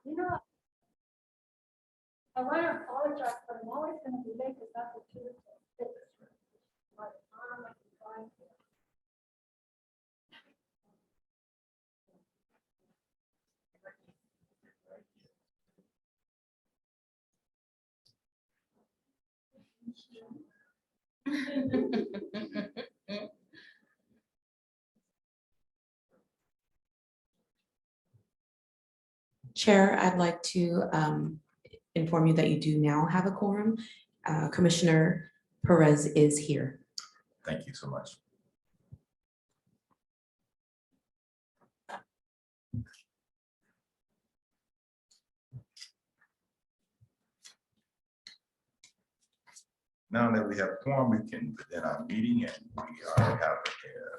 You know, I want to apologize, but I'm always going to be late because that's a 2 to 6. By the time I can find it. Chair, I'd like to inform you that you do now have a quorum. Commissioner Perez is here. Thank you so much. Now that we have a quorum, we can begin our meeting, and we have a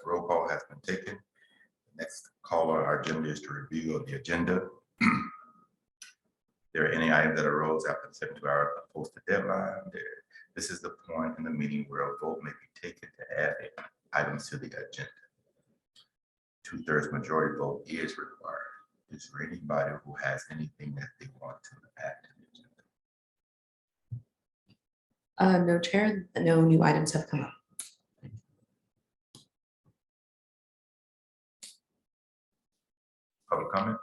roll call has been taken. The next call on our agenda is to review of the agenda. There are any items that arose after the 72-hour posted deadline. This is the point in the meeting where a vote may be taken to add items to the agenda. 2/3 majority vote is required. Is there anybody who has anything that they want to add to the agenda? No, Chair, no new items have come up. Public comment?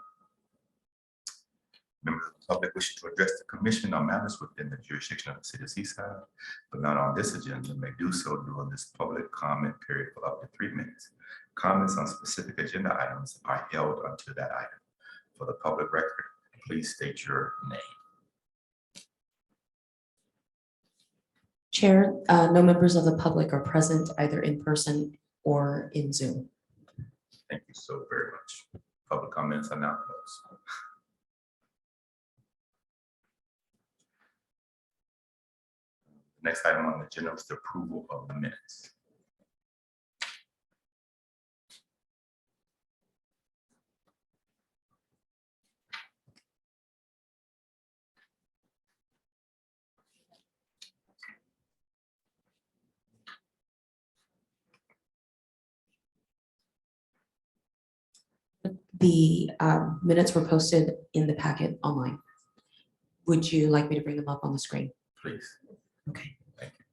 Members of the public wishing to address the commission on matters within the jurisdiction of the city of Seaside, but not on this agenda, may do so during this public comment period for up to 3 minutes. Comments on specific agenda items are held until that item. For the public record, please state your name. Chair, no members of the public are present either in person or in Zoom. Thank you so very much. Public comments are now closed. Next item on the agenda is the approval of the minutes. The minutes were posted in the packet online. Would you like me to bring them up on the screen? Please. Okay. Thank you.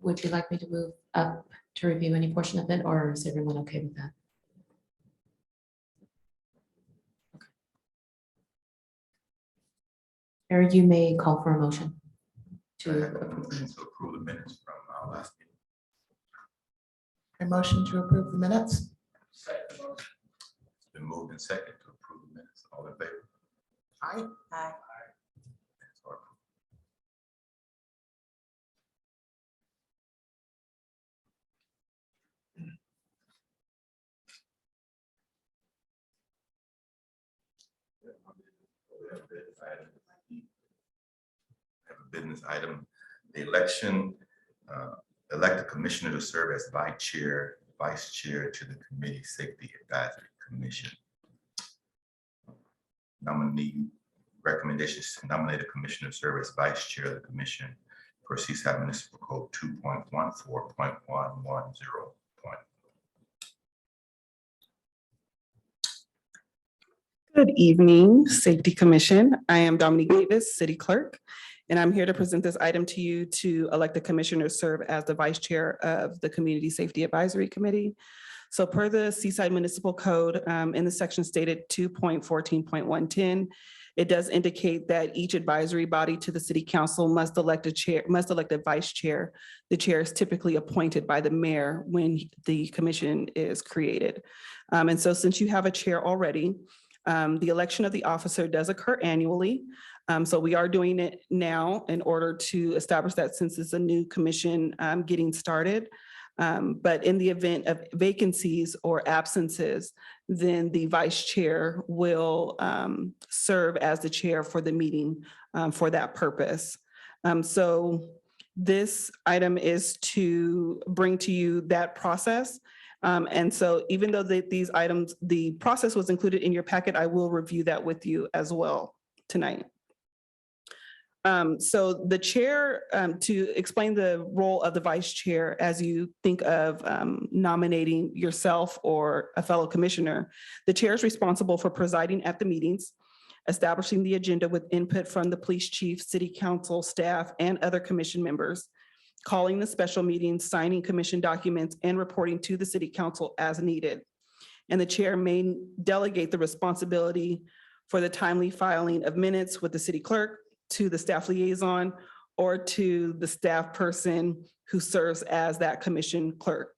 Would you like me to move up to review any portion of it, or is everyone okay with that? Okay. Or you may call for a motion I have to a approve the motion minutes. to approve the minutes from our last meeting. A motion to approve the minutes? Second. It's been moved and second to approve the minutes. All in favor? Aye. Aye. Minutes are approved. Have a business item, the election, elect a commissioner to serve as vice chair to the Committee Safety Advisory Commission. Nominee recommendations to nominate a commissioner to serve as vice chair of the commission per CSAC Municipal Code 2.14.110. Good evening, Safety Commission. I am Dominique Davis, City Clerk, and I'm here to present this item to you to elect the commissioner to serve as the Vice Chair of the Community Safety Advisory Committee. So per the Seaside Municipal Code, in the section stated 2.14.110, it does indicate that each advisory body to the City Council must elect a vice chair. The chair is typically appointed by the mayor when the commission is created. And so since you have a chair already, the election of the officer does occur annually. So we are doing it now in order to establish that since it's a new commission getting started. But in the event of vacancies or absences, then the vice chair will serve as the chair for the meeting for that purpose. So this item is to bring to you that process. And so even though these items, the process was included in your packet, I will review that with you as well tonight. So the chair, to explain the role of the vice chair as you think of nominating yourself or a fellow commissioner, the chair is responsible for presiding at the meetings, establishing the agenda with input from the police chief, city council, staff, and other commission members, calling the special meetings, signing commission documents, and reporting to the city council as needed. And the chair may delegate the responsibility for the timely filing of minutes with the city clerk, to the staff liaison, or to the staff person who serves as that commission clerk.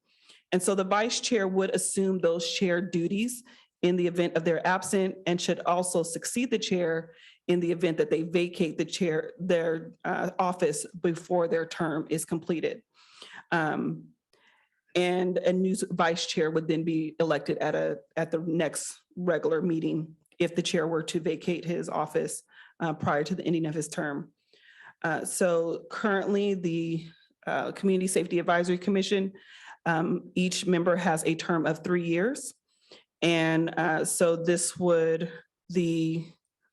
And so the vice chair would assume those chair duties in the event of their absent, and should also succeed the chair in the event that they vacate their office before their term is completed. And a new vice chair would then be elected at the next regular meeting if the chair were to vacate his office prior to the ending of his term. So currently the Community Safety Advisory Commission, each member has a term of 3 years. And so the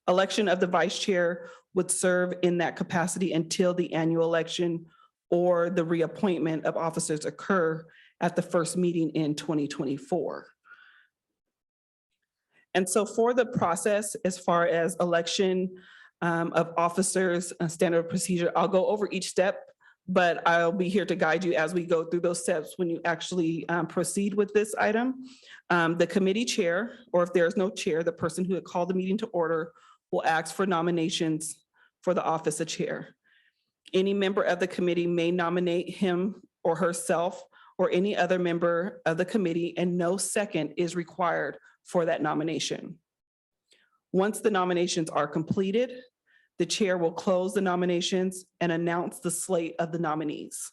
election of the vice chair would serve in that capacity until the annual election or the reappointment of officers occur at the first meeting in 2024. And so for the process, as far as election of officers, standard procedure, I'll go over each step, but I'll be here to guide you as we go through those steps when you actually proceed with this item. The committee chair, or if there's no chair, the person who had called the meeting to order will ask for nominations for the office of chair. Any member of the committee may nominate him or herself or any other member of the committee, and no second is required for that nomination. Once the nominations are completed, the chair will close the nominations and announce the slate of the nominees.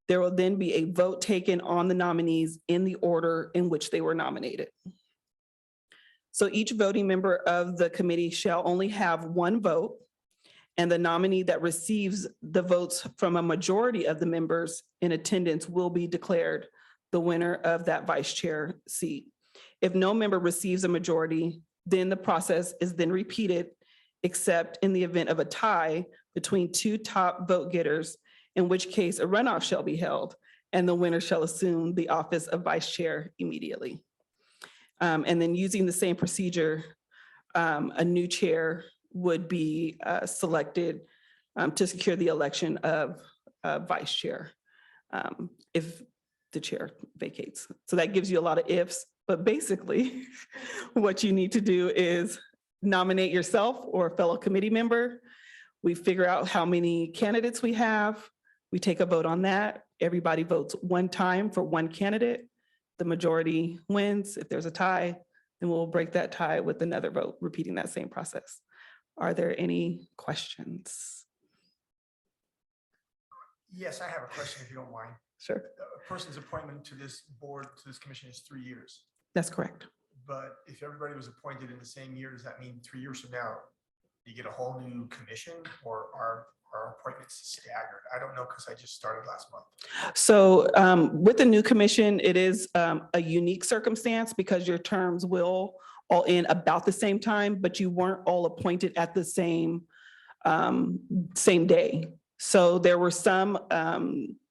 There will then be a vote taken on the nominees in the order in which they were nominated. So each voting member of the committee shall only have one vote, and the nominee that receives the votes from a majority of the members in attendance will be declared the winner of that vice chair seat. If no member receives a majority, then the process is then repeated, except in the event of a tie between two top vote getters, in which case a runoff shall be held and the winner shall assume the office of vice chair immediately. And then using the same procedure, a new chair would be selected to secure the election of vice chair if the chair vacates. So that gives you a lot of ifs, but basically what you need to do is nominate yourself or a fellow committee member. We figure out how many candidates we have. We take a vote on that. Everybody votes one time for one candidate. The majority wins. If there's a tie, then we'll break that tie with another vote, repeating that same process. Are there any questions? Yes, I have a question if you don't mind. Sure, A person's appointment to this board, to this commission is 3 years. that's correct. But if everybody was appointed in the same year, does that mean 3 years from now, you get a whole new commission, or are appointments staggered? I don't know, because I just started last month. So with the new commission, it is a unique circumstance because your terms will all end about the same time, but you weren't all appointed at the same day. So there were some,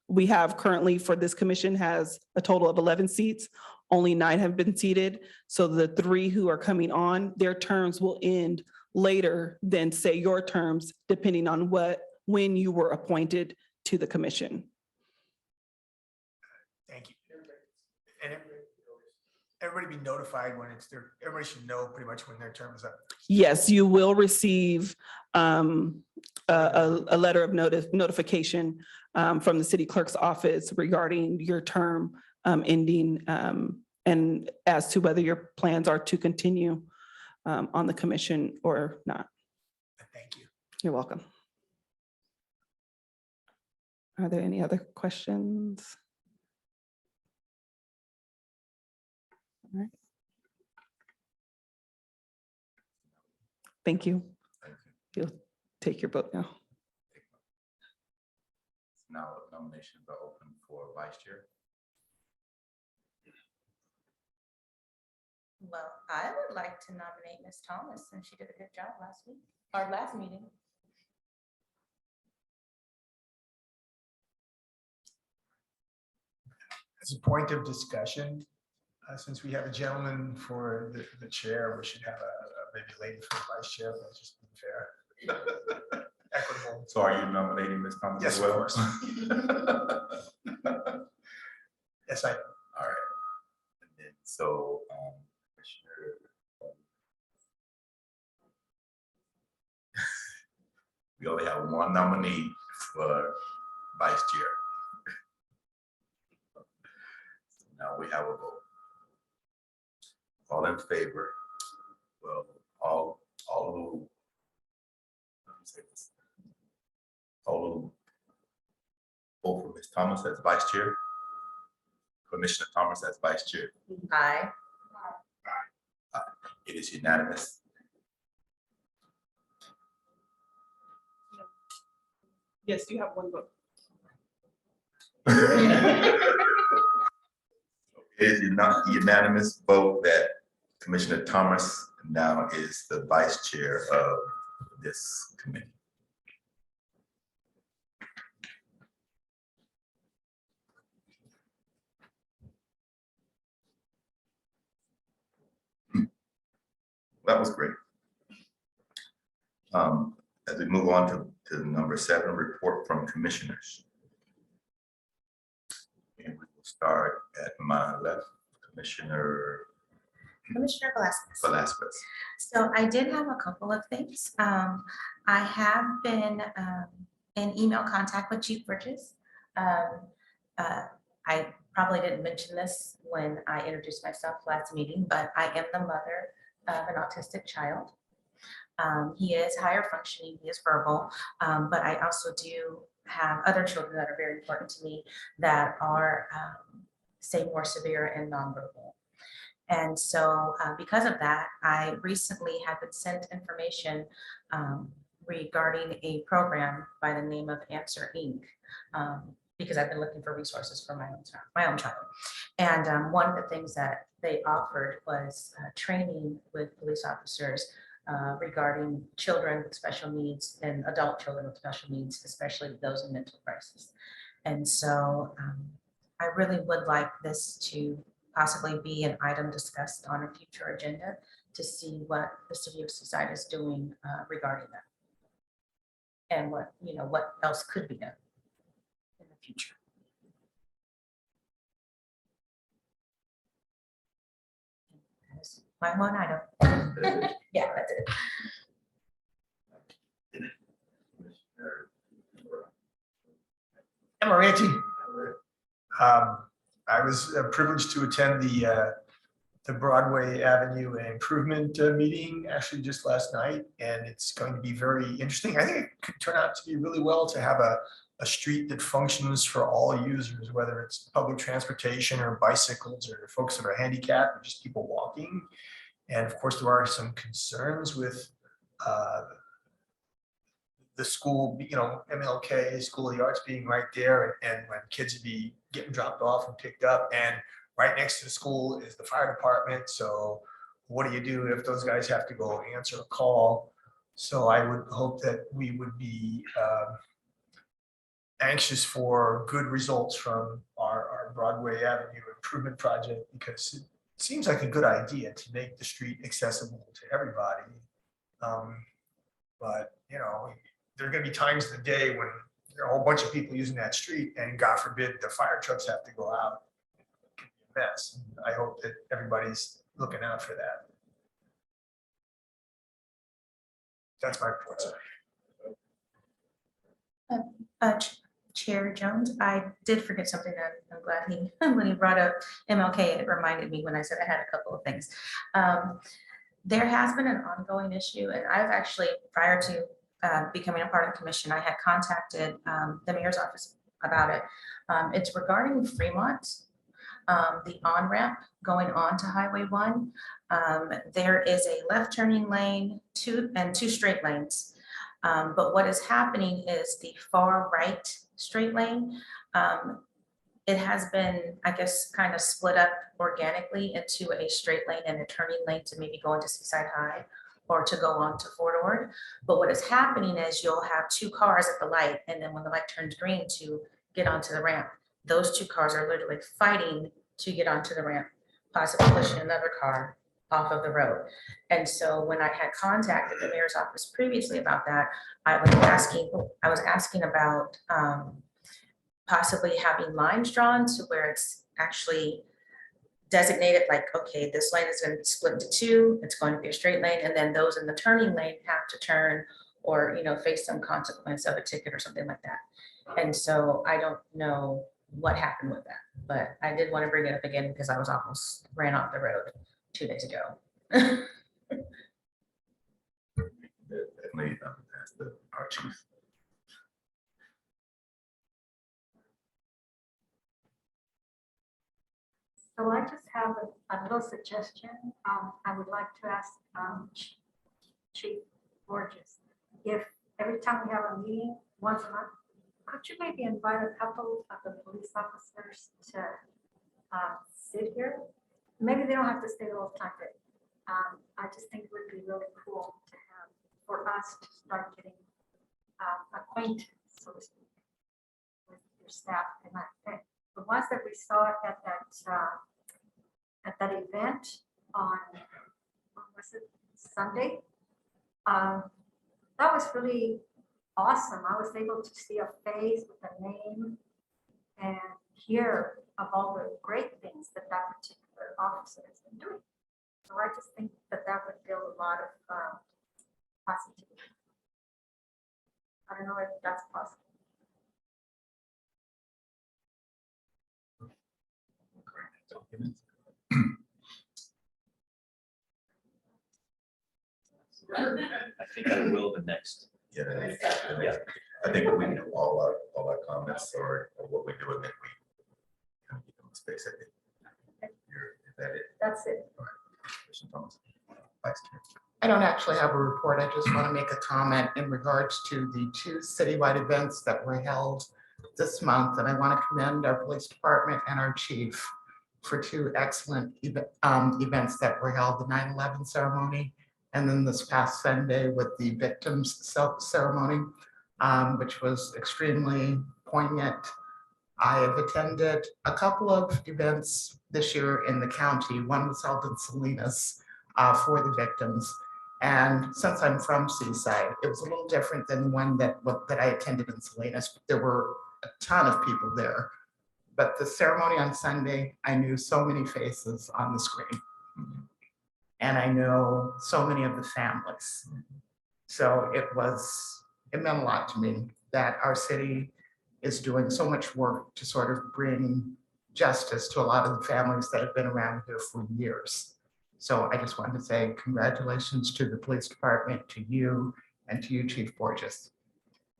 we have currently for this commission has a total of 11 seats. Only 9 have been seated. So the 3 who are coming on, their terms will end later than say your terms, depending on when you were appointed to the commission. Thank you. And everybody be notified when it's their, everybody should know pretty much when their term is up. Yes, you will receive a letter of notification from the city clerk's office regarding your term ending and as to whether your plans are to continue on the commission or not. Thank you. You're welcome. Are there any other questions? All right. Thank you. You'll take your vote now. Now nominations are open for vice chair. Well, I would like to nominate Ms. Thomas since she did a good job last week, or last meeting. As a point of discussion, since we have a gentleman for the chair, we should have a maybe a lady for the vice chair. That's just fair. Equitable. So are you nominating Ms. Thomas Yes, as of well? course. Yes, I. All right. And then, so, Commissioner, we only have one nominee for vice chair. So now we have a vote. All in favor? Well, all who, let me say this. All who vote for Ms. Thomas as vice chair? Commissioner Thomas as vice chair. Aye. It is unanimous. Yes, you have one vote. It is unanimous vote that Commissioner Thomas now is the vice chair of this committee. That was great. As we move on to number 7, report from commissioners. And we will start at my left, Commissioner Commissioner Velasquez. Velasquez. So I did have a couple of things. I have been in email contact with Chief Bridges. I probably didn't mention this when I introduced myself last meeting, but I am the mother of an autistic child. He is higher functioning, he is verbal, but I also do have other children that are very important to me that are, say, more severe and nonverbal. And so because of that, I recently have been sent information regarding a program by the name of Answer Inc. Because I've been looking for resources for my own child. And one of the things that they offered was training with police officers regarding children with special needs and adult children with special needs, especially those in mental crisis. And so I really would like this to possibly be an item discussed on a future agenda to see what the city of Seaside is doing regarding that. And what else could be done in the future. That's my one item. Yeah, that's it. Amaranti. I was privileged to attend the Broadway Avenue Improvement meeting actually just last night, and it's going to be very interesting. I think it could turn out to be really well to have a street that functions for all users, whether it's public transportation or bicycles or folks that are handicapped or just people walking. And of course, there are some concerns with the school, MLK, School of the Arts being right there, and when kids would be getting dropped off and picked up, and right next to the school is the fire department. So what do you do if those guys have to go answer a call? So I would hope that we would be anxious for good results from our Broadway Avenue improvement project because it seems like a good idea to make the street accessible to everybody. But, you know, there are gonna be times in the day when there are a whole bunch of people using that street and God forbid the fire trucks have to go out. It could be a mess. I hope that everybody's looking out for that. That's my report, sir. Chair Jones, I did forget something that I'm glad he, when he brought up MLK, it reminded me when I said I had a couple of things. There has been an ongoing issue, and I've actually, prior to becoming a part of the commission, I had contacted the mayor's office about it. It's regarding Fremont, the on-ramp going on to Highway 1. There is a left turning lane, two straight lanes. But what is happening is the far right straight lane, it has been, I guess, kind of split up organically into a straight lane and a turning lane to maybe go into Seaside High or to go on to Fort Ord. But what is happening is you'll have two cars at the light, and then when the light turns green to get onto the ramp, those two cars are literally fighting to get onto the ramp, possibly pushing another car off of the road. And so when I had contacted the mayor's office previously about that, I was asking about possibly having lines drawn to where it's actually designated like, okay, this lane is going to be split into two, it's going to be a straight lane, and then those in the turning lane have to turn or, you know, face some consequence of a ticket or something like that. And so I don't know what happened with that, but I did want to bring it up again because I was almost ran off the road 2 days ago. Definitely, that's our chief. So I just have a little suggestion. I would like to ask Chief Borges, if every time we have a meeting once a month, could you maybe invite a couple of the police officers to sit here? Maybe they don't have to stay the whole time, but I just think it would be really cool to have, for us to start getting acquainted, so to speak, with your staff. And I think the ones that we saw at that event on, what was it, Sunday? That was really awesome. I was able to see a face with a name and hear of all the great things that that particular officer has been doing. So I just think that that would build a lot of positivity. I don't know if that's possible. I think I will the next. Yeah, I think we know all our comments or what we do, and then we kind of give them space. I think. Is that it? That's it. All right. Commissioner Thomas, Vice Chair. I don't actually have a report. I just want to make a comment in regards to the 2 citywide events that were held this month. And I want to commend our police department and our chief for 2 excellent events that were held, the 9/11 ceremony, and then this past Sunday with the victims ceremony, which was extremely poignant. I have attended a couple of events this year in the county. One was held in Salinas for the victims. And since I'm from Seaside, it was a little different than the one that I attended in Salinas. There were a ton of people there. But the ceremony on Sunday, I knew so many faces on the screen. And I know so many of the families. So it meant a lot to me that our city is doing so much work to sort of bring justice to a lot of the families that have been around here for years. So I just wanted to say congratulations to the police department, to you, and to you, Chief Borges,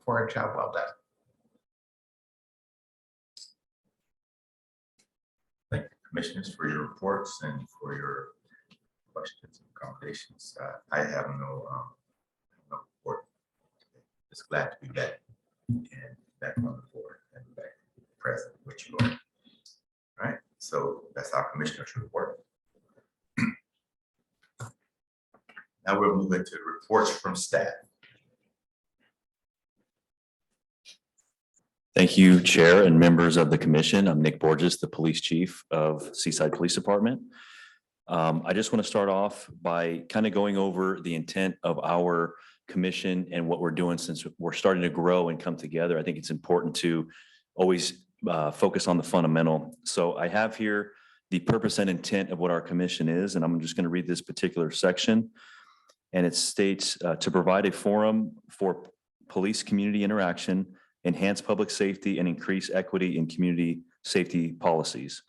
for a job well done. Thank you, commissioners, for your reports and for your questions and accommodations. I have no report. Just glad to be back and back on the board and back present with you all. All right, so that's our commissioner's report. Now we'll move into reports from staff. Thank Thank you, Chair and members of the commission. I'm Nick Borges, the Police Chief of Seaside Police Department. I just want to start off by kind of going over the intent of our commission and what we're doing since we're starting to grow and come together. I think it's important to always focus on the fundamental. So I have here the purpose and intent of what our commission is, and I'm just going to read this particular section. And it states to provide a forum for police community interaction, enhance public safety, and increase equity in community safety policies.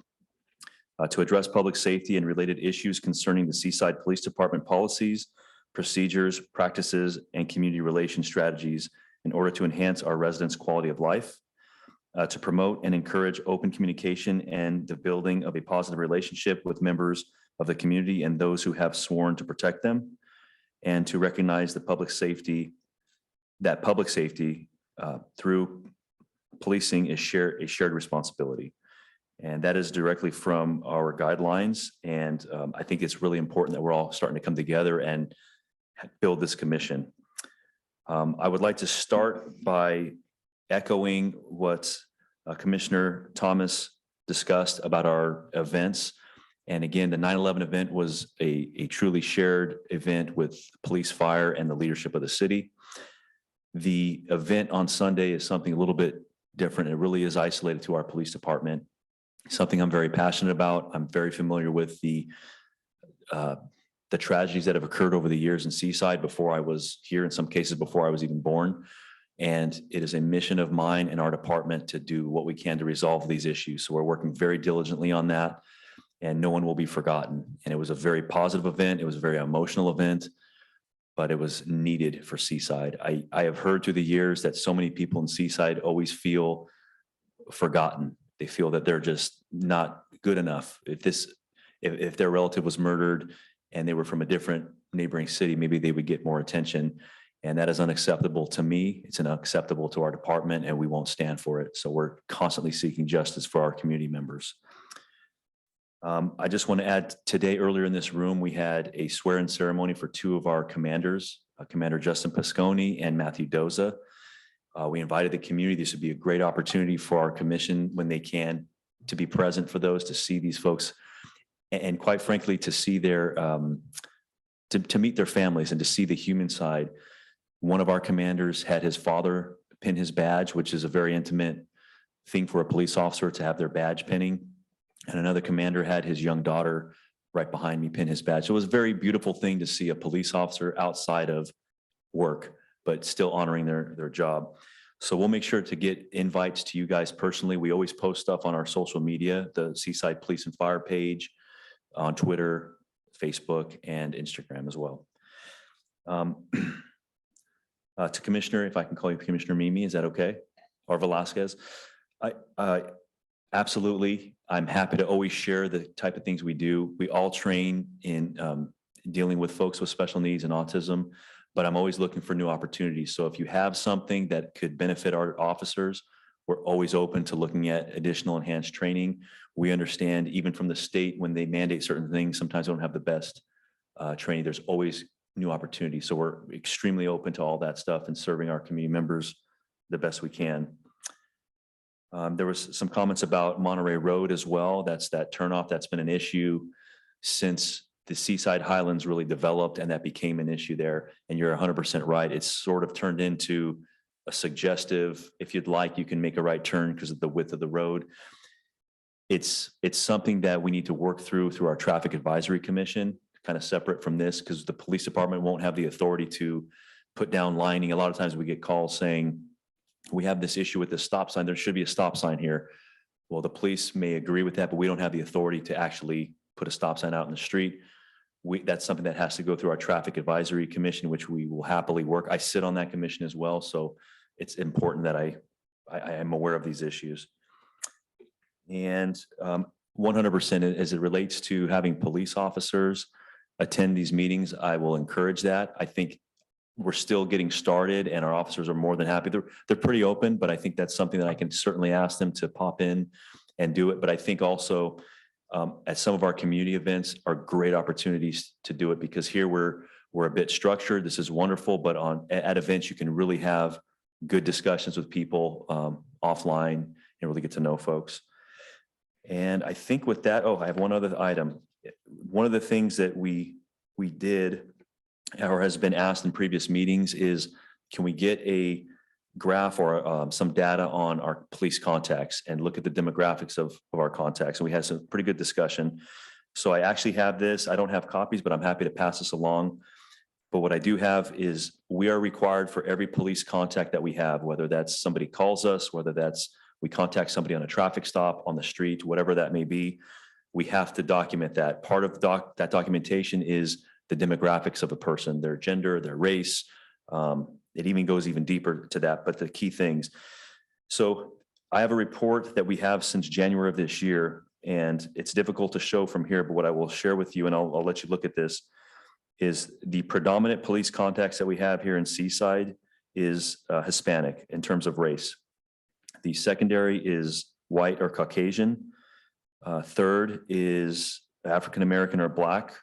To address public safety and related issues concerning the Seaside Police Department policies, procedures, practices, and community relation strategies in order to enhance our residents' quality of life. To promote and encourage open communication and the building of a positive relationship with members of the community and those who have sworn to protect them. And to recognize the public safety through policing is a shared responsibility. And that is directly from our guidelines. And I think it's really important that we're all starting to come together and build this commission. I would like to start by echoing what Commissioner Thomas discussed about our events. And again, the 9/11 event was a truly shared event with police, fire, and the leadership of the city. The event on Sunday is something a little bit different. It really is isolated to our police department. Something I'm very passionate about. I'm very familiar with the tragedies that have occurred over the years in Seaside before I was here, in some cases before I was even born. And it is a mission of mine and our department to do what we can to resolve these issues. So we're working very diligently on that, and no one will be forgotten. And it was a very positive event. It was a very emotional event, but it was needed for Seaside. I have heard through the years that so many people in Seaside always feel forgotten. They feel that they're just not good enough. If their relative was murdered and they were from a different neighboring city, maybe they would get more attention. And that is unacceptable to me. It's unacceptable to our department, and we won't stand for it. So we're constantly seeking justice for our community members. I just want to add, today, earlier in this room, we had a swear-in ceremony for two of our commanders, Commander Justin Pasconi and Matthew Doza. We invited the community. This would be a great opportunity for our commission, when they can, to be present for those, to see these folks, and quite frankly, to see their, to meet their families and to see the human side. One of our commanders had his father pin his badge, which is a very intimate thing for a police officer to have their badge pinning. And another commander had his young daughter right behind me pin his badge. So it was a very beautiful thing to see a police officer outside of work, but still honoring their job. So we'll make sure to get invites to you guys personally. We always post stuff on our social media, the Seaside Police and Fire page, on Twitter, Facebook, and Instagram as well. To Commissioner, if I can call you Commissioner Mimi, is that okay? Or Velasquez? Absolutely. I'm happy to always share the type of things we do. We all train in dealing with folks with special needs and autism, but I'm always looking for new opportunities. So if you have something that could benefit our officers, we're always open to looking at additional enhanced training. We understand, even from the state, when they mandate certain things, sometimes they don't have the best training. There's always new opportunities. So we're extremely open to all that stuff and serving our community members the best we can. There was some comments about Monterey Road as well. That's that turnoff that's been an issue since the Seaside Highlands really developed, and that became an issue there. And you're 100% right. It's sort of turned into a suggestive, if you'd like, you can make a right turn because of the width of the road. It's something that we need to work through our Traffic Advisory Commission, kind of separate from this, because the police department won't have the authority to put down lining. A lot of times we get calls saying, we have this issue with the stop sign. There should be a stop sign here. Well, the police may agree with that, but we don't have the authority to actually put a stop sign out in the street. That's something that has to go through our Traffic Advisory Commission, which we will happily work. I sit on that commission as well. So it's important that I am aware of these issues. And 100% as it relates to having police officers attend these meetings, I will encourage that. I think we're still getting started and our officers are more than happy. They're pretty open, but I think that's something that I can certainly ask them to pop in and do it. But I think also at some of our community events are great opportunities to do it, because here we're a bit structured. This is wonderful, but at events you can really have good discussions with people offline and really get to know folks. And I think with that, oh, I have one other item. One of the things that we did or has been asked in previous meetings is, can we get a graph or some data on our police contacts and look at the demographics of our contacts? And we had some pretty good discussion. So I actually have this. I don't have copies, but I'm happy to pass this along. But what I do have is we are required for every police contact that we have, whether that's somebody calls us, whether that's we contact somebody on a traffic stop, on the street, whatever that may be, we have to document that. Part of that documentation is the demographics of a person, their gender, their race. It even goes even deeper to that, but the key things. So I have a report that we have since January of this year, and it's difficult to show from here, but what I will share with you, and I'll let you look at this, is the predominant police contacts that we have here in Seaside is Hispanic in terms of race. The secondary is white or Caucasian. Third is African-American or Black.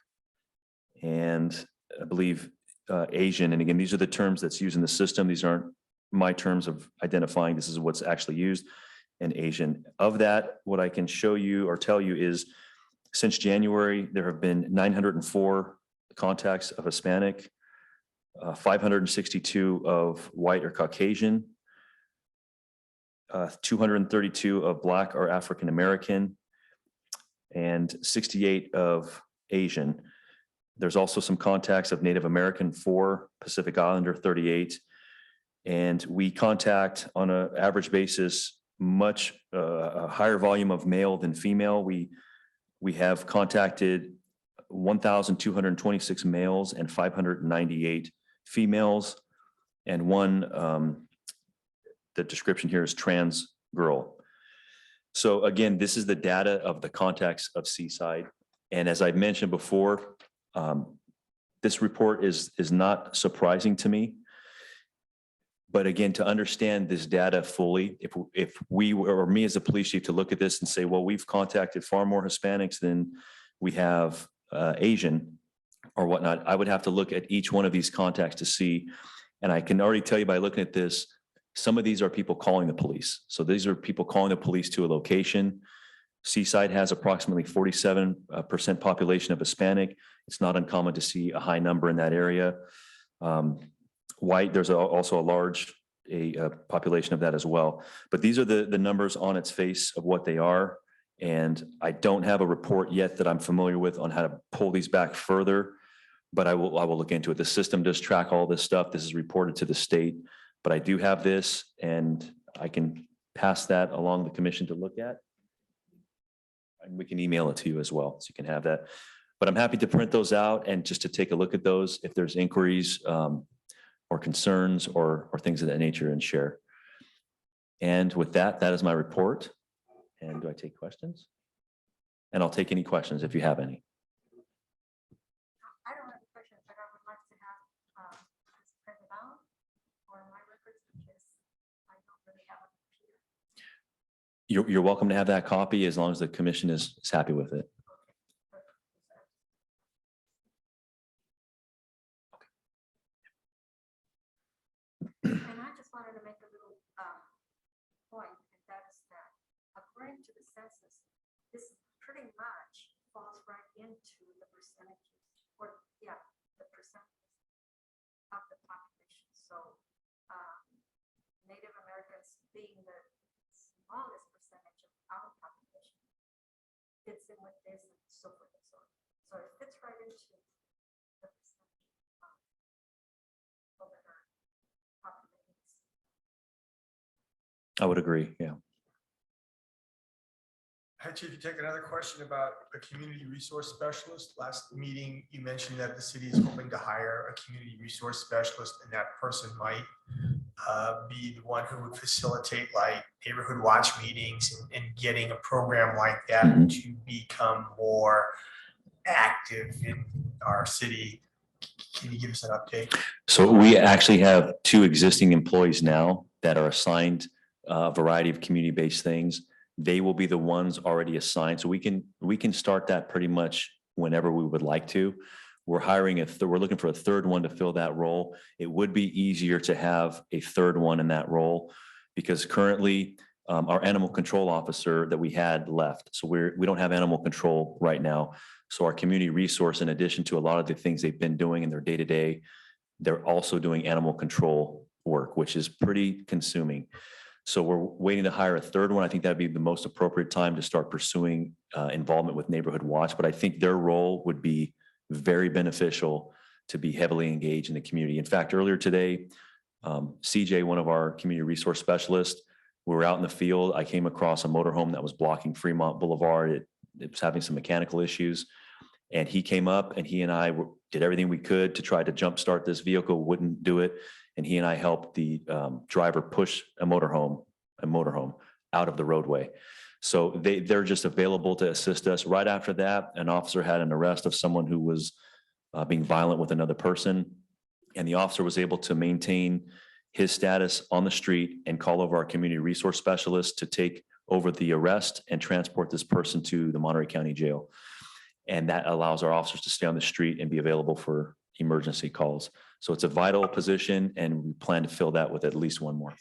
And I believe Asian. And again, these are the terms that's used in the system. These aren't my terms of identifying. This is what's actually used. And Asian. Of that, what I can show you or tell you is since January, there have been 904 contacts of Hispanic, 562 of white or Caucasian, 232 of Black or African American, and 68 of Asian. There's also some contacts of Native American, 4, Pacific Islander, 38. And we contact on an average basis much a higher volume of male than female. We have contacted 1,226 males and 598 females, and one, the description here is trans girl. So again, this is the data of the contacts of Seaside. And as I mentioned before, this report is not surprising to me. But again, to understand this data fully, if we or me as a police chief to look at this and say, well, we've contacted far more Hispanics than we have Asian or whatnot, I would have to look at each one of these contacts to see. And I can already tell you by looking at this, some of these are people calling the police. So these are people calling the police to a location. Seaside has approximately 47% population of Hispanic. It's not uncommon to see a high number in that area. White, there's also a large population of that as well. But these are the numbers on its face of what they are. And I don't have a report yet that I'm familiar with on how to pull these back further, but I will look into it. The system does track all this stuff. This is reported to the state, but I do have this and I can pass that along the commission to look at. And we can email it to you as well, so you can have that. But I'm happy to print those out and just to take a look at those if there's inquiries or concerns or things of that nature and share. And with that, that is my report. And do I take questions? And I'll take any questions if you have any. I don't have a question, but I would like to have this printed out for my records because I don't really have a computer. You're welcome to have that copy as long as the commission is happy with it. And I just wanted to make a little point, and that is that according to the census, this pretty much falls right into the percentages, or yeah, the percentages of the population. So Native Americans being the smallest percentage of our population, fits in with this and so forth and so on. So it fits right into the percentage of our populations. I would agree, yeah. Hi, Chief, you take another question about a community resource specialist. Last meeting, you mentioned that the city is hoping to hire a community resource specialist, and that person might be the one who would facilitate like neighborhood watch meetings and getting a program like that to become more active in our city. Can you give us an update? So we actually have 2 existing employees now that are assigned a variety of community-based things. They will be the ones already assigned. So we can start that pretty much whenever we would like to. We're hiring we're looking for a third one to fill that role. It would be easier to have a third one in that role because currently our animal control officer that we had left. So we don't have animal control right now. So our community resource, in addition to a lot of the things they've been doing in their day-to-day, they're also doing animal control work, which is pretty consuming. So we're waiting to hire a third one. I think that'd be the most appropriate time to start pursuing involvement with Neighborhood Watch. But I think their role would be very beneficial to be heavily engaged in the community. In fact, earlier today, CJ, one of our community resource specialists, we were out in the field. I came across a motorhome that was blocking Fremont Boulevard. It was having some mechanical issues. And he came up and he and I did everything we could to try to jumpstart this vehicle, wouldn't do it. And he and I helped the driver push a motorhome out of the roadway. So they're just available to assist us. Right after that, an officer had an arrest of someone who was being violent with another person. And the officer was able to maintain his status on the street and call over our community resource specialist to take over the arrest and transport this person to the Monterey County Jail. And that allows our officers to stay on the street and be available for emergency calls. So it's a vital position and we plan to fill that with at least one more.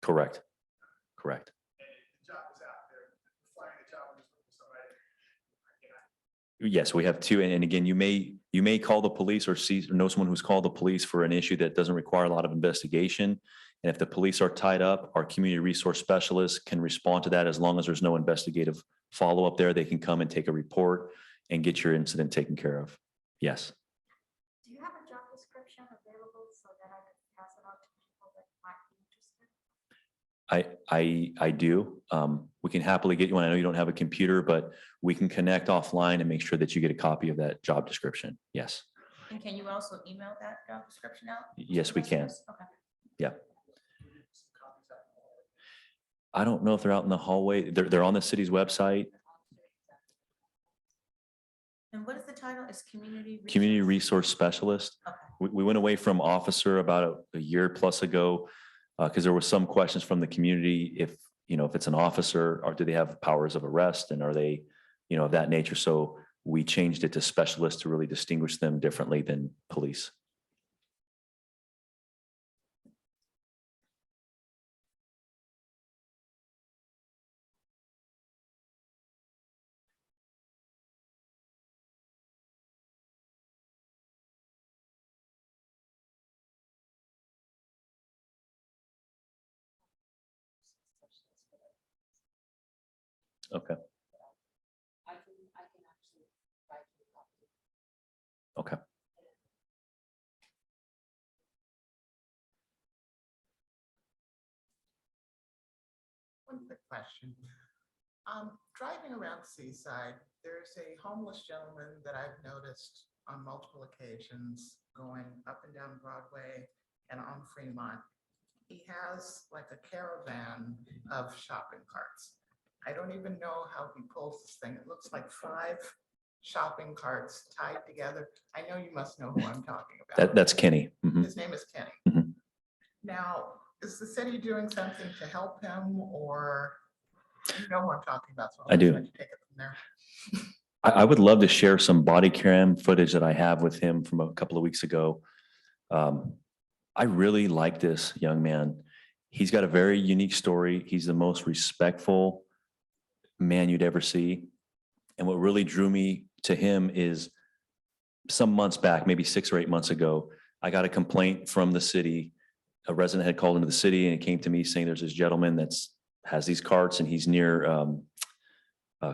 Correct. Correct. Yes, we have two. And again, you may call the police or know someone who's called the police for an issue that doesn't require a lot of investigation. And if the police are tied up, our community resource specialists can respond to that as long as there's no investigative follow-up there. They can come and take a report and get your incident taken care of. Yes. Do you have a job description available so that I can pass it on to people that might be interested? I do. We can happily get you one. I know you don't have a computer, but we can connect offline and make sure that you get a copy of that job description. Yes. And can you also email that job description out? Yes, we can. Okay. Yeah. I don't know if they're out in the hallway. They're on the city's website. And what is the title? It's Community resource specialist. Okay. We went away from officer about a year plus ago because there were some questions from the community if it's an officer or do they have powers of arrest and are they, of that nature. So we changed it to specialist to really distinguish them differently than police. Okay. Okay. One quick question. Driving around Seaside, there's a homeless gentleman that I've noticed on multiple occasions going up and down Broadway and on Fremont. He has like a caravan of shopping carts. I don't even know how he pulls this thing. It looks like 5 shopping carts tied together. I know you must know who I'm talking about. That's Kenny. Mhm. His name is Kenny. Mhm. Now, is the city doing something to help him or you know who I'm talking about? So I'll I do. let you take it from there. I would love to share some body cam footage that I have with him from a couple of weeks ago. I really like this young man. He's got a very unique story. He's the most respectful man you'd ever see. And what really drew me to him is some months back, maybe 6 or 8 months ago, I got a complaint from the city. A resident had called into the city and it came to me saying there's this gentleman has these carts and he's near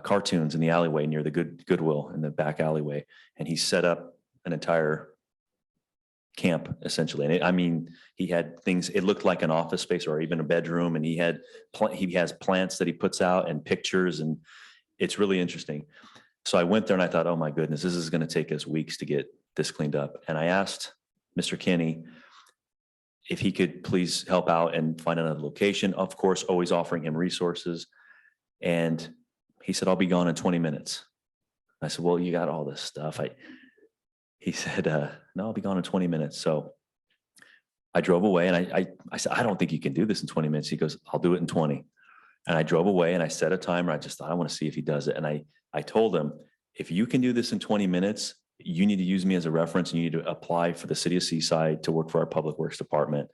cartoons in the alleyway near the Goodwill in the back alleyway. And he set up an entire camp essentially. And he had things, it looked like an office space or even a bedroom. And he has plants that he puts out and pictures and it's really interesting. So I went there and I thought, oh my goodness, this is going to take us weeks to get this cleaned up. And I asked Mr. Kenny if he could please help out and find another location, of course, always offering him resources. And he said, I'll be gone in 20 minutes. I said, well, you got all this stuff. He said, no, I'll be gone in 20 minutes. So I drove away and I said, I don't think you can do this in 20 minutes. He goes, I'll do it in 20. And I drove away and I set a timer. I just thought, I want to see if he does it. And I told him, if you can do this in 20 minutes, you need to use me as a reference and you need to apply for the city of Seaside to work for our public works department.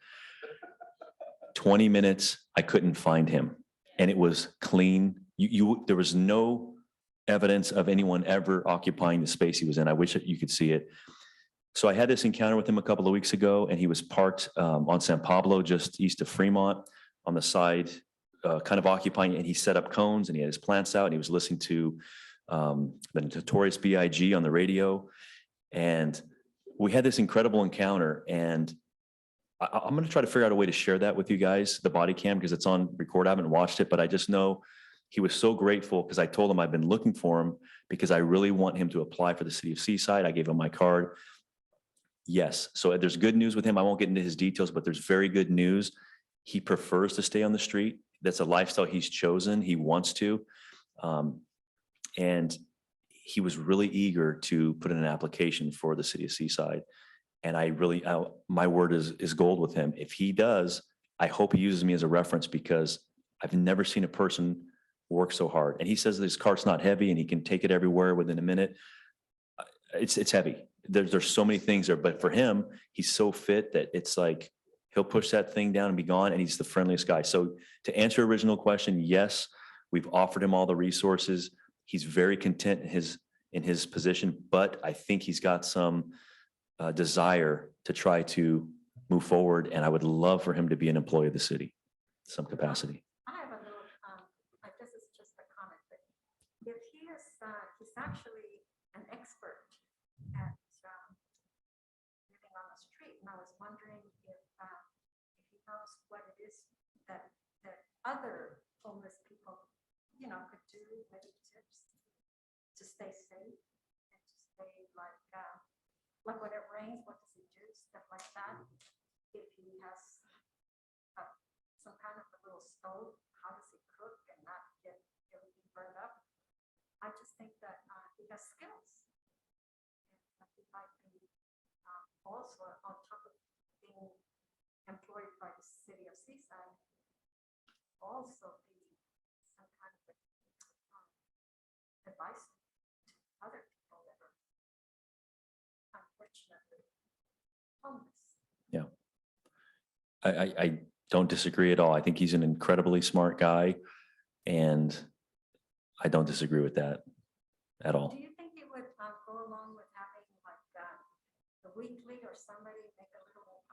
20 minutes, I couldn't find him and it was clean. There was no evidence of anyone ever occupying the space he was in. I wish that you could see it. So I had this encounter with him a couple of weeks ago and he was parked on San Pablo, just east of Fremont on the side, kind of occupying, and he set up cones and he had his plants out and he was listening to the Notorious B.I.G. on the radio. And we had this incredible encounter and I'm going to try to figure out a way to share that with you guys, the body cam, because it's on record. I haven't watched it, but I just know he was so grateful because I told him I've been looking for him because I really want him to apply for the city of Seaside. I gave him my card. Yes. So there's good news with him. I won't get into his details, but there's very good news. He prefers to stay on the street. That's a lifestyle he's chosen. He wants to. And he was really eager to put in an application for the city of Seaside. And I really, my word is gold with him. If he does, I hope he uses me as a reference because I've never seen a person work so hard. And he says his cart's not heavy and he can take it everywhere within a minute. It's heavy. There's so many things there, but for him, he's so fit that it's like, he'll push that thing down and be gone. And he's the friendliest guy. So to answer your original question, yes, we've offered him all the resources. He's very content in his position, but I think he's got some desire to try to move forward. And I would love for him to be an employee of the city, some capacity. I have a little, this is just a comment, but if he is, he's actually an expert at living on the street, and I was wondering if he knows what it is that other homeless people, could do, maybe tips to stay safe and to stay like when it rains, what does he do, stuff like that. If he has some kind of a little stove, how does he cook and not get everything burned up? I just think that he has skills. And he might be also on top of being employed by the city of Seaside, also be some kind of advice to other people that are unfortunately homeless. Yeah. I don't disagree at all. I think he's an incredibly smart guy and I don't disagree with that at all. Do you think it would go along with having like the weekly or somebody make a little,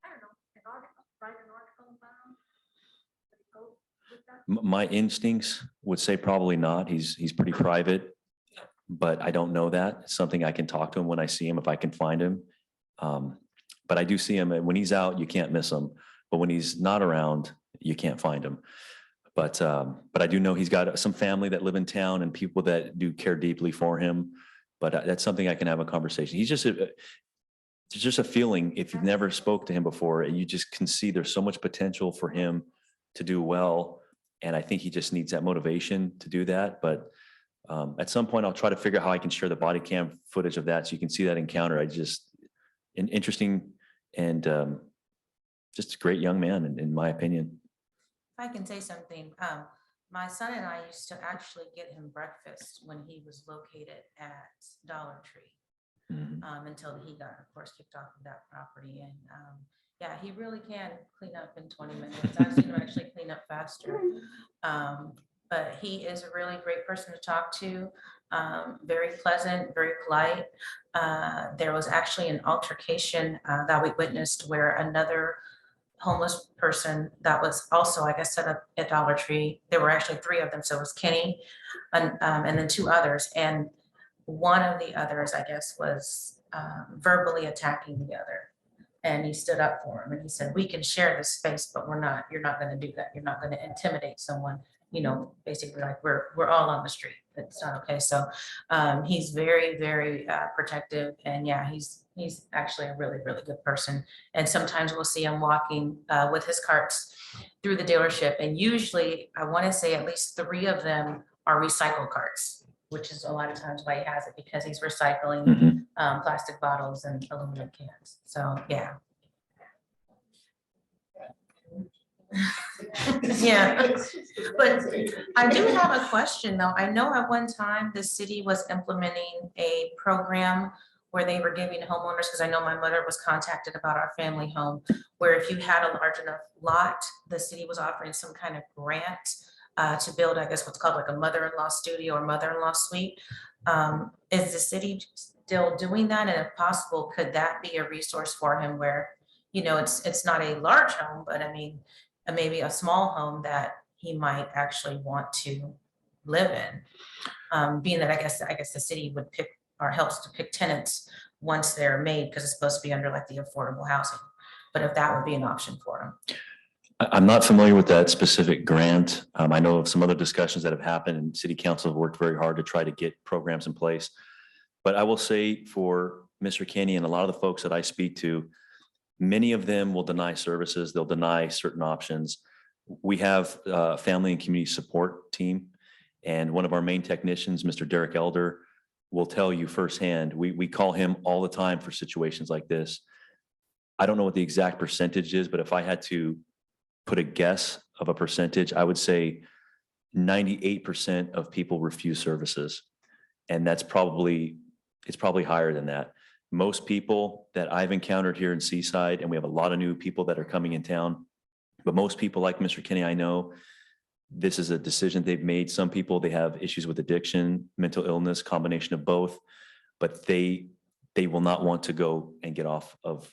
I don't know, an article, write an article about? Would it go with that? My instincts would say probably not. He's pretty private, but I don't know that. It's something I can talk to him when I see him, if I can find him. But I do see him, and when he's out, you can't miss him. But when he's not around, you can't find him. But I do know he's got some family that live in town and people that do care deeply for him. But that's something I can have a conversation. He's just there's just a feeling if you've never spoke to him before, and you just can see there's so much potential for him to do well. And I think he just needs that motivation to do that. But at some point, I'll try to figure out how I can share the body cam footage of that so you can see that encounter. An interesting and just a great young man, in my opinion. If I can say something, my son and I used to actually get him breakfast when he was located at Dollar Tree. Until he got, of course, kicked off of that property. And yeah, he really can clean up in 20 minutes. I've seen him actually clean up faster. But he is a really great person to talk to. Very pleasant, very polite. There was actually an altercation that we witnessed where another homeless person that was also, I guess, set up at Dollar Tree. There were actually 3 of them. So it was Kenny and then 2 others. And one of the others, I guess, was verbally attacking the other. And he stood up for him and he said, we can share this space, but you're not going to do that. You're not going to intimidate someone, basically like we're all on the street. It's not okay. So he's very, very protective. And yeah, he's actually a really, really good person. And sometimes we'll see him walking with his carts through the dealership. And usually I want to say at least 3 of them are recycle carts, which is a lot of times why he has it, because he's recycling plastic bottles and aluminum cans. So yeah. Yeah, but I do have a question though. I know at one time the city was implementing a program where they were giving homeowners, because I know my mother was contacted about our family home, where if you had a large enough lot, the city was offering some kind of grant to build, I guess, what's called like a mother-in-law studio or mother-in-law suite. Is the city still doing that? And if possible, could that be a resource for him where, you know, it's not a large home, but I mean, maybe a small home that he might actually want to live in? Being that I guess the city would pick or helps to pick tenants once they're made, because it's supposed to be under like the affordable housing. But if that would be an option for him. I'm not familiar with that specific grant. I know of some other discussions that have happened, and city council have worked very hard to try to get programs in place. But I will say for Mr. Kenny and a lot of the folks that I speak to, many of them will deny services. They'll deny certain options. We have a family and community support team, and one of our main technicians, Mr. Derek Elder, will tell you firsthand. We call him all the time for situations like this. I don't know what the exact percentage is, but if I had to put a guess of a percentage, I would say 98% of people refuse services. And it's probably higher than that. Most people that I've encountered here in Seaside, and we have a lot of new people that are coming in town, but most people like Mr. Kenny, I know this is a decision they've made. Some people, they have issues with addiction, mental illness, combination of both, but they will not want to go and get off of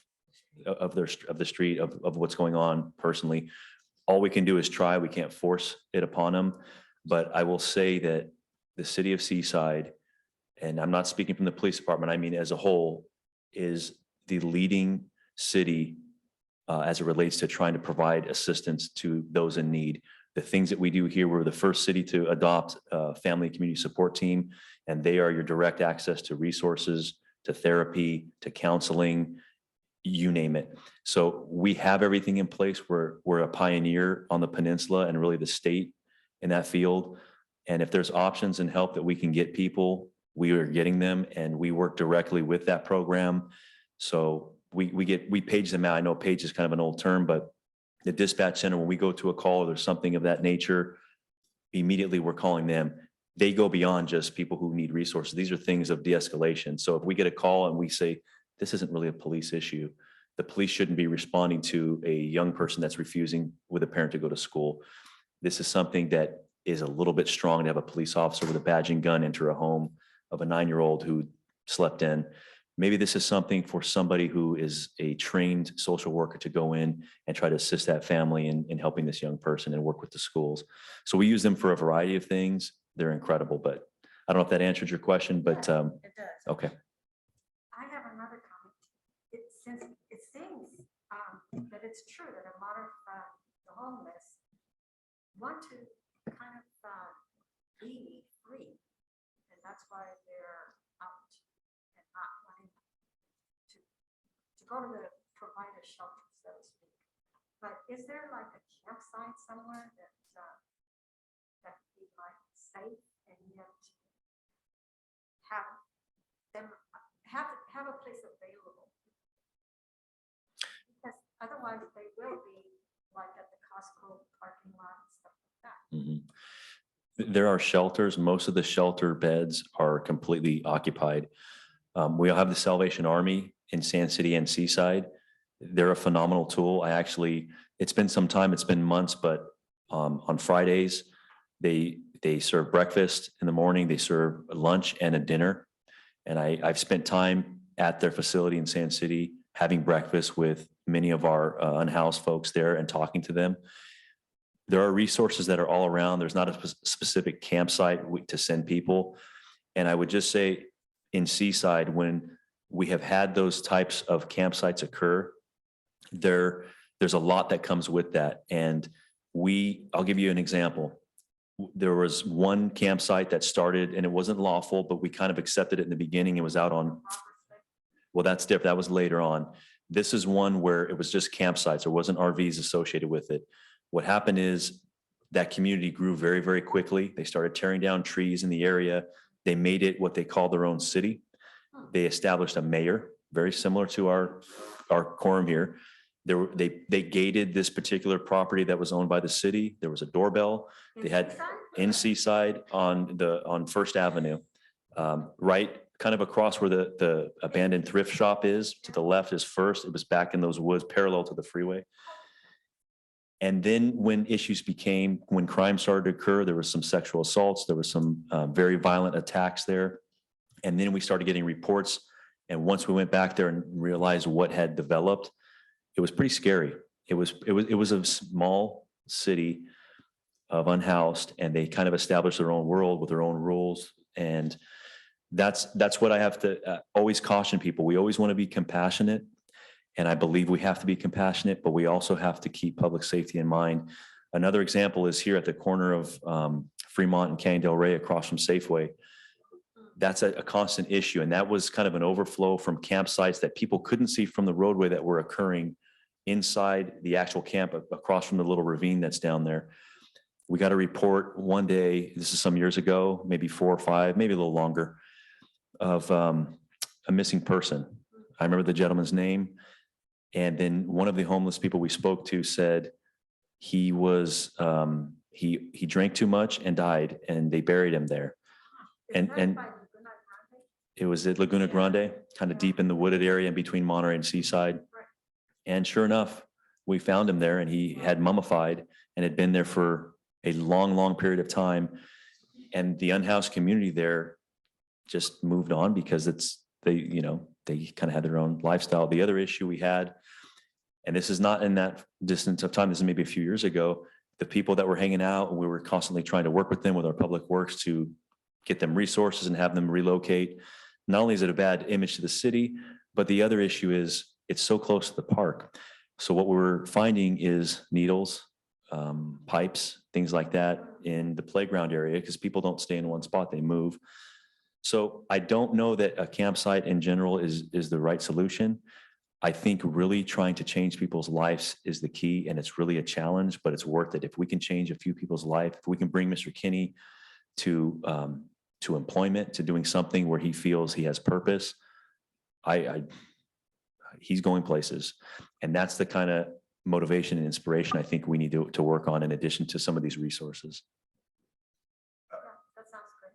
the street of what's going on personally. All we can do is try. We can't force it upon them. But I will say that the city of Seaside, and I'm not speaking from the police department, I mean as a whole, is the leading city as it relates to trying to provide assistance to those in need. The things that we do here, we're the first city to adopt a family and community support team, and they are your direct access to resources, to therapy, to counseling, you name it. So we have everything in place. We're a pioneer on the peninsula and really the state in that field. And if there's options and help that we can get people, we are getting them, and we work directly with that program. So we page them out. I know page is kind of an old term, but the dispatch center, when we go to a call or there's something of that nature, immediately we're calling them. They go beyond just people who need resources. These are things of de-escalation. So if we get a call and we say, this isn't really a police issue, the police shouldn't be responding to a young person that's refusing with a parent to go to school. This is something that is a little bit strong to have a police officer with a badge and gun enter a home of a 9-year-old who slept in. Maybe this is something for somebody who is a trained social worker to go in and try to assist that family in helping this young person and work with the schools. So we use them for a variety of things. They're incredible, but I don't know if that answered your question, but It does. okay. I have another comment. Since it seems that it's true that a lot of the homeless want to kind of be free, and that's why they're out and not wanting to go to the provider shelter, so to speak. But is there like a campsite somewhere that that would be like safe and yet have them have a place available? Because otherwise they will be like at the Costco parking lot and stuff like that. There are shelters. Most of the shelter beds are completely occupied. We have the Salvation Army in Sand City and Seaside. They're a phenomenal tool. It's been some time, it's been months, but on Fridays, they serve breakfast in the morning, they serve lunch and a dinner. And I've spent time at their facility in Sand City, having breakfast with many of our unhoused folks there and talking to them. There are resources that are all around. There's not a specific campsite to send people. And I would just say in Seaside, when we have had those types of campsites occur, there's a lot that comes with that. And I'll give you an example. There was one campsite that started and it wasn't lawful, but we kind of accepted it in the beginning. It was out on, well, that's different. That was later on. This is one where it was just campsites. There wasn't RVs associated with it. What happened is that community grew very, very quickly. They started tearing down trees in the area. They made it what they call their own city. They established a mayor, very similar to our quorum here. They gated this particular property that was owned by the city. There was a doorbell. They had in Seaside on First Avenue, right kind of across where the abandoned thrift shop is. To the left is First. It was back in those woods parallel to the freeway. And then when crime started to occur, there was some sexual assaults, there was some very violent attacks there. And then we started getting reports. And once we went back there and realized what had developed, it was pretty scary. It was a small city of unhoused, and they kind of established their own world with their own rules. And that's what I have to always caution people. We always want to be compassionate. And I believe we have to be compassionate, but we also have to keep public safety in mind. Another example is here at the corner of Fremont and Canyon Del Rey across from Safeway. That's a constant issue. And that was kind of an overflow from campsites that people couldn't see from the roadway that were occurring inside the actual camp across from the little ravine that's down there. We got a report one day, this is some years ago, maybe 4 or 5, maybe a little longer, of a missing person. I remember the gentleman's name. And then one of the homeless people we spoke to said he was, he drank too much and died, and they buried him there. And it was at Laguna Grande, kind of deep in the wooded area in between Monterey and Seaside. And sure enough, we found him there, and he had mummified and had been there for a long, long period of time. And the unhoused community there just moved on because they kind of had their own lifestyle. The other issue we had, and this is not in that distance of time, this is maybe a few years ago, the people that were hanging out, we were constantly trying to work with them with our public works to get them resources and have them relocate. Not only is it a bad image to the city, but the other issue is it's so close to the park. So what we're finding is needles, pipes, things like that in the playground area, because people don't stay in one spot, they move. So I don't know that a campsite in general is the right solution. I think really trying to change people's lives is the key, and it's really a challenge, but it's worth it. If we can change a few people's life, if we can bring Mr. Kinney to employment, to doing something where he feels he has purpose, he's going places. And that's the kind of motivation and inspiration I think we need to work on in addition to some of these resources. That sounds great.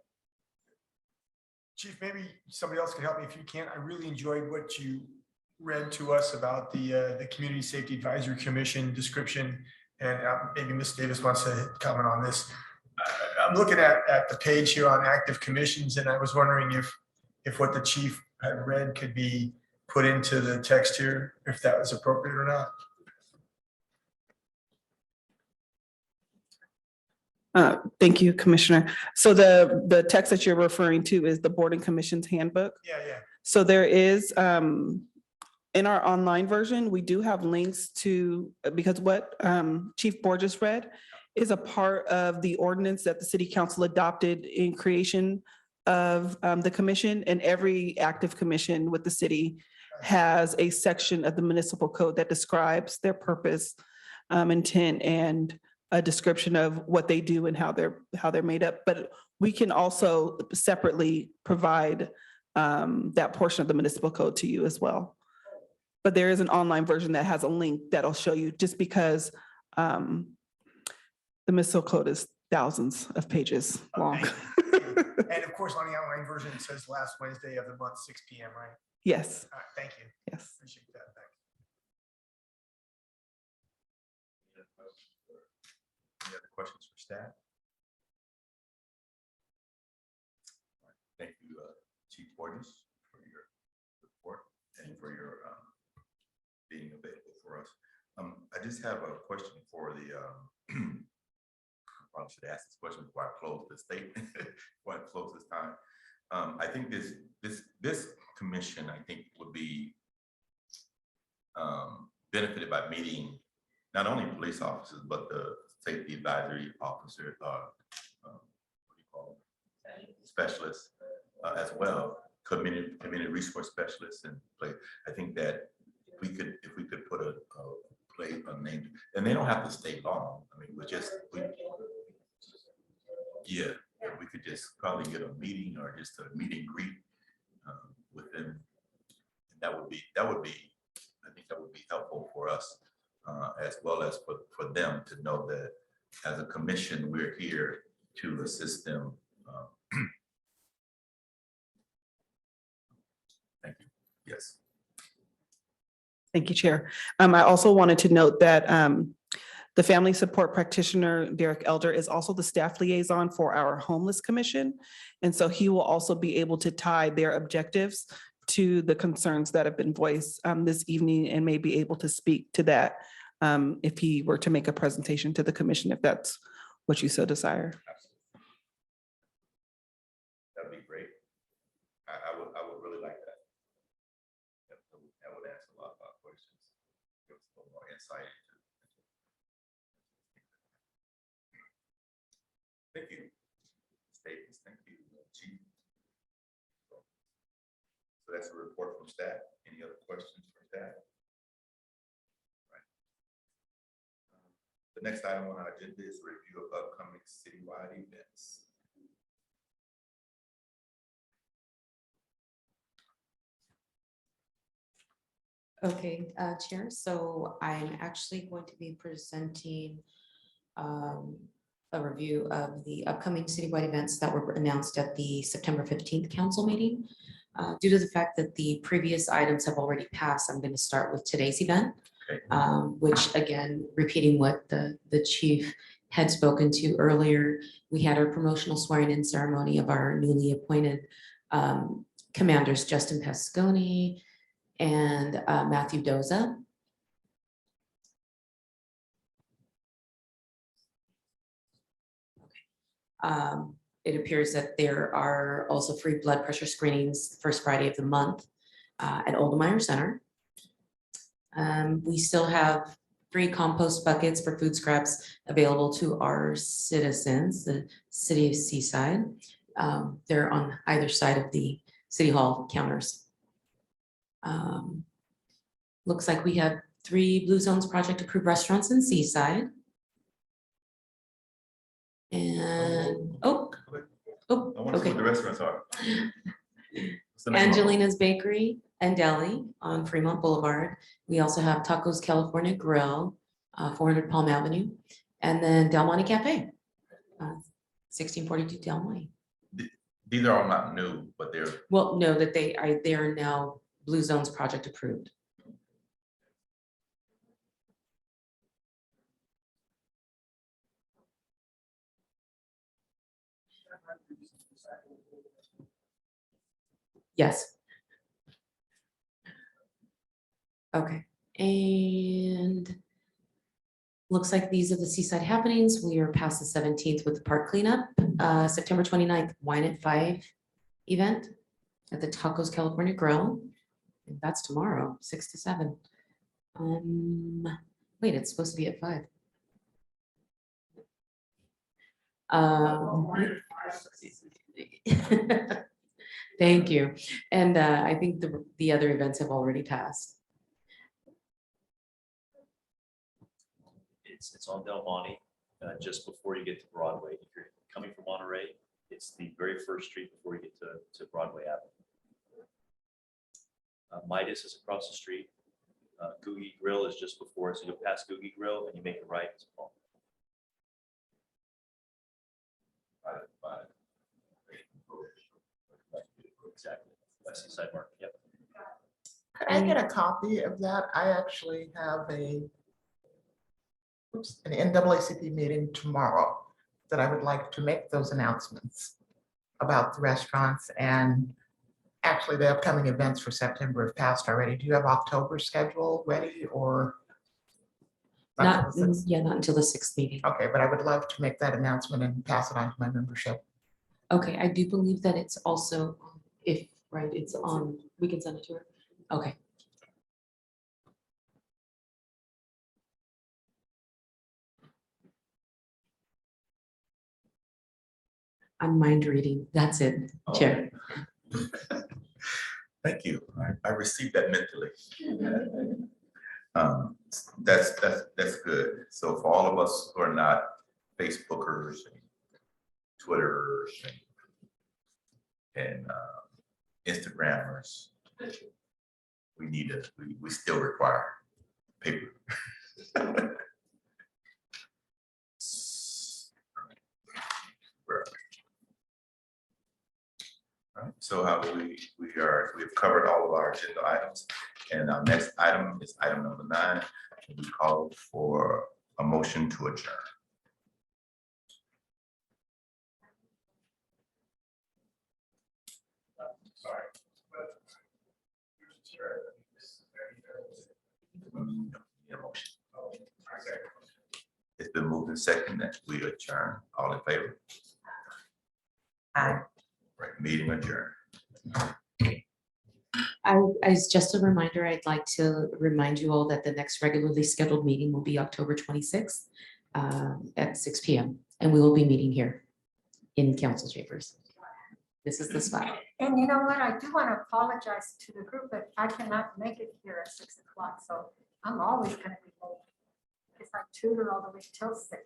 Chief, maybe somebody else can help me if you can. I really enjoyed what you read to us about the Community Safety Advisory Commission description, and maybe Ms. Davis wants to comment on this. I'm looking at the page here on active commissions, and I was wondering if what the chief had read could be put into the text here, if that was appropriate or not. Thank you, Commissioner. So the text that you're referring to is the Board and Commissions Handbook. Yeah. So there is, in our online version, we do have links to, because what Chief Borges read is a part of the ordinance that the City Council adopted in creation of the commission, and every active commission with the city has a section of the municipal code that describes their purpose, intent, and a description of what they do and how they're made up. But we can also separately provide that portion of the municipal code to you as well. But there is an online version that has a link that'll show you, just because the municipal code is thousands of pages long. And of course, on the online version, it says last Wednesday of the month, 6 p.m., right? Yes, All right, thank you. yes. Appreciate that. Thanks. Any other questions for staff? Thank you, Chief Borges, for your report and for your being available for us. I just have a question for the, I probably should ask this question before I close the statement, before I close this time. I think this commission, I think, would be benefited by meeting not only police officers, but the safety advisory officer, what do you call them? Specialists as well, community resource specialists, and I think that if we could put a name, and they don't have to stay long. I mean, we could just probably get a meeting or just a meet and greet with them. And that would be, I think that would be helpful for us, as well as for them to know that as a commission, we're here to assist them. Thank you. Yes. Thank you, Chair. I also wanted to note that the family support practitioner, Derek Elder, is also the staff liaison for our homeless commission. And so he will also be able to tie their objectives to the concerns that have been voiced this evening and may be able to speak to that if he were to make a presentation to the commission, if that's what you so desire. That'd be great. I would really like that. That would answer a lot of our questions. Give us a little more insight into. Thank you. Statements, thank you, Chief. So that's a report from staff. Any other questions from staff? Right. The next item on our agenda is review of upcoming citywide events. Okay, Chair, so I'm actually going to be presenting a review of the upcoming citywide events that were announced at the September 15th council meeting. Due to the fact that the previous items have already passed, I'm going to start with today's event, which again, repeating what the chief had spoken to earlier, we had our promotional swearing-in ceremony of our newly appointed commanders, Justin Pasconi and Matthew Doza. It appears that there are also free blood pressure screenings the first Friday of the month at Oldemeyer Center. We still have free compost buckets for food scraps available to our citizens, the city of Seaside. They're on either side of the City Hall counters. Looks like we have 3 Blue Zones Project approved restaurants in Seaside. And, I want to see okay. what the restaurants are. What's the name of them? Angelina's Bakery and Deli on Fremont Boulevard. We also have Tacos California Grill, 400 Palm Avenue, and then Del Monte Cafe, 1642 Del Monte. These are all not new, but they're. Well, no, that they are now Blue Zones Project approved. Yes. Okay, and looks like these are the Seaside happenings. We are past the 17th with the park cleanup. September 29th, Wine at 5 event at the Tacos California Grill. And that's tomorrow, 6 to 7. Wait, it's supposed to be at 5. Thank you. And I think the other events have already passed. It's on Del Monte, just before you get to Broadway. If you're coming from Monterey, it's the very first street before you get to Broadway Avenue. Midas is across the street. Googie Grill is just before, so you'll pass Googie Grill and you make a right. It's Palm. Exactly. West Side Market. Yep. Could I get a copy of that? I actually have an NAACP meeting tomorrow that I would like to make those announcements about the restaurants, and actually the upcoming events for September have passed already. Do you have October schedule ready or? Not until the 6th meeting. Okay, but I would love to make that announcement and pass it on to my membership. Okay, I do believe that it's also, if, right, it's on, we can send it to her. Okay. I'm mind reading. That's it, Chair. Thank you. I received that mentally. That's good. So for all of us who are not Facebookers and Twitterers and Instagrammers, we still require paper. All right, so we've covered all of our agenda items, and our next item is item number 9. We call for a motion to adjourn. Need a motion. It's been moved and second that we adjourn. All in favor? Aye. Right, meeting adjourned. As just a reminder, I'd like to remind you all that the next regularly scheduled meeting will be October 26th at 6 p.m. And we will be meeting here in council chambers. This is the spot. And you know what? I do want to apologize to the group, but I cannot make it here at 6 o'clock, so I'm always going to be late. Because I tutor all the way till 6.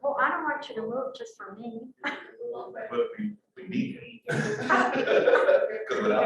Well, I don't want you to move just for me. But we need it. 'Cause without-